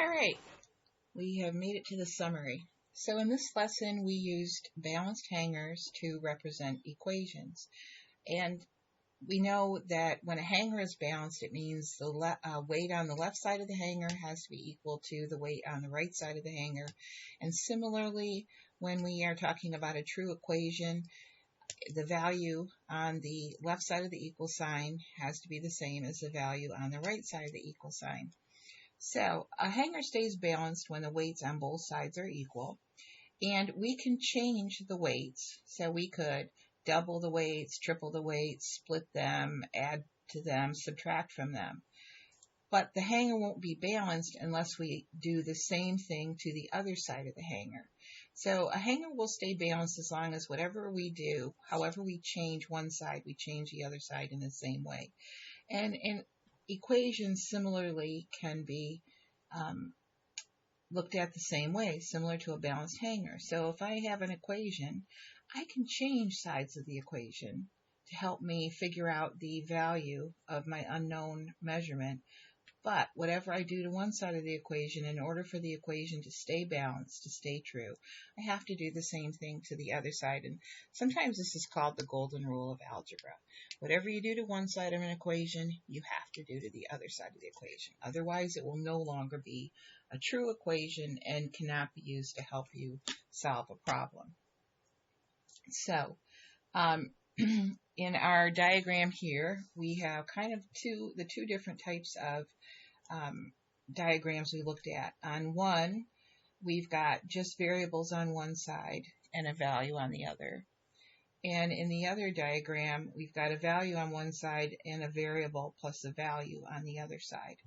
All right, we have made it to the summary. So in this lesson, we used balanced hangers to represent equations. And we know that when a hanger is balanced, it means the weight on the left side of the hanger has to be equal to the weight on the right side of the hanger. And similarly, when we are talking about a true equation, the value on the left side of the equal sign has to be the same as the value on the right side of the equal sign. So a hanger stays balanced when the weights on both sides are equal, and we can change the weights. So we could double the weights, triple the weights, split them, add to them, subtract from them. But the hanger won't be balanced unless we do the same thing to the other side of the hanger. So a hanger will stay balanced as long as whatever we do, however we change one side, we change the other side in the same way. And equations similarly can be looked at the same way, similar to a balanced hanger. So if I have an equation, I can change sides of the equation to help me figure out the value of my unknown measurement. But whatever I do to one side of the equation, in order for the equation to stay balanced, to stay true, I have to do the same thing to the other side. And sometimes this is called the golden rule of algebra. Whatever you do to one side of an equation, you have to do to the other side of the equation. Otherwise, it will no longer be a true equation and cannot be used to help you solve a problem. So, in our diagram here, we have kind of the two different types of diagrams we looked at. On one, we've got just variables on one side and a value on the other. And in the other diagram, we've got a value on one side and a variable plus a value on the other side.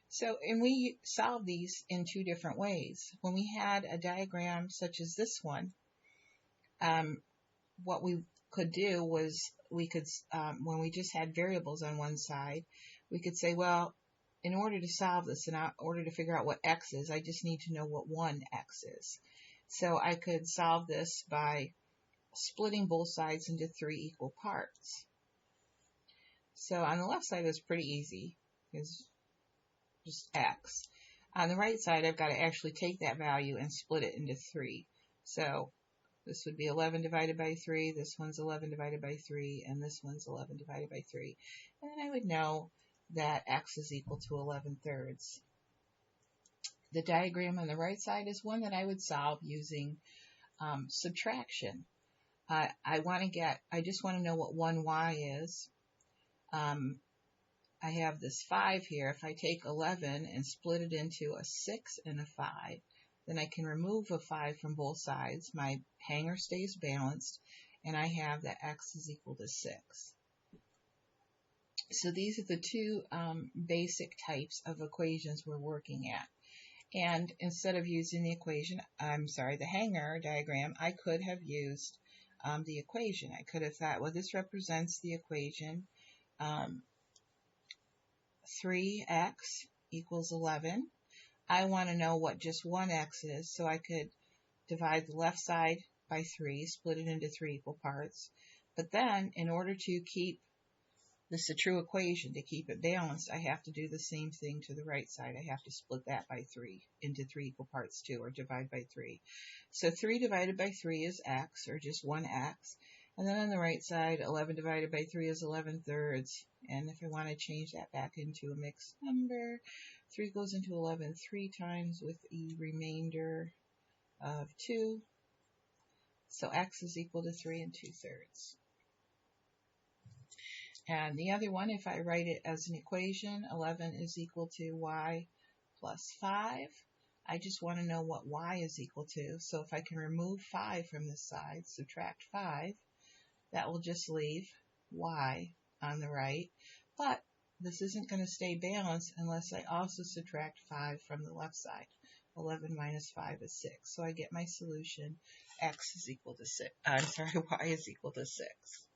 So, and we solve these in two different ways. When we had a diagram such as this one, what we could do was we could, when we just had variables on one side, we could say, well, in order to solve this, in order to figure out what x is, I just need to know what 1x is. So I could solve this by splitting both sides into 3 equal parts. So on the left side, it's pretty easy. It's just x. On the right side, I've got to actually take that value and split it into 3. So this would be 11 divided by 3, this one's 11 divided by 3, and this one's 11 divided by 3. And then I would know that x is equal to 11/3. The diagram on the right side is one that I would solve using subtraction. I just want to know what 1y is. I have this 5 here. If I take 11 and split it into a 6 and a 5, then I can remove a 5 from both sides. My hanger stays balanced, and I have that x is equal to 6. So these are the two basic types of equations we're working at. And instead of using the hanger diagram, I could have used the equation. I could have thought, well, this represents the equation 3x equals 11. I want to know what just 1x is, so I could divide the left side by 3, split it into 3 equal parts. But then, in order to keep this a true equation, to keep it balanced, I have to do the same thing to the right side. I have to split that by 3 into 3 equal parts too, or divide by 3. So 3 divided by 3 is x, or just 1x. And then on the right side, 11 divided by 3 is 11/3. And if I want to change that back into a mixed number, 3 goes into 11 3 times with a remainder of 2. So x is equal to 3 2/3. And the other one, if I write it as an equation, 11 is equal to y plus 5. I just want to know what y is equal to. So if I can remove 5 from this side, subtract 5, that will just leave y on the right. But this isn't going to stay balanced unless I also subtract 5 from the left side. 11 minus 5 is 6. So I get my solution, x is equal to 6. Y is equal to 6.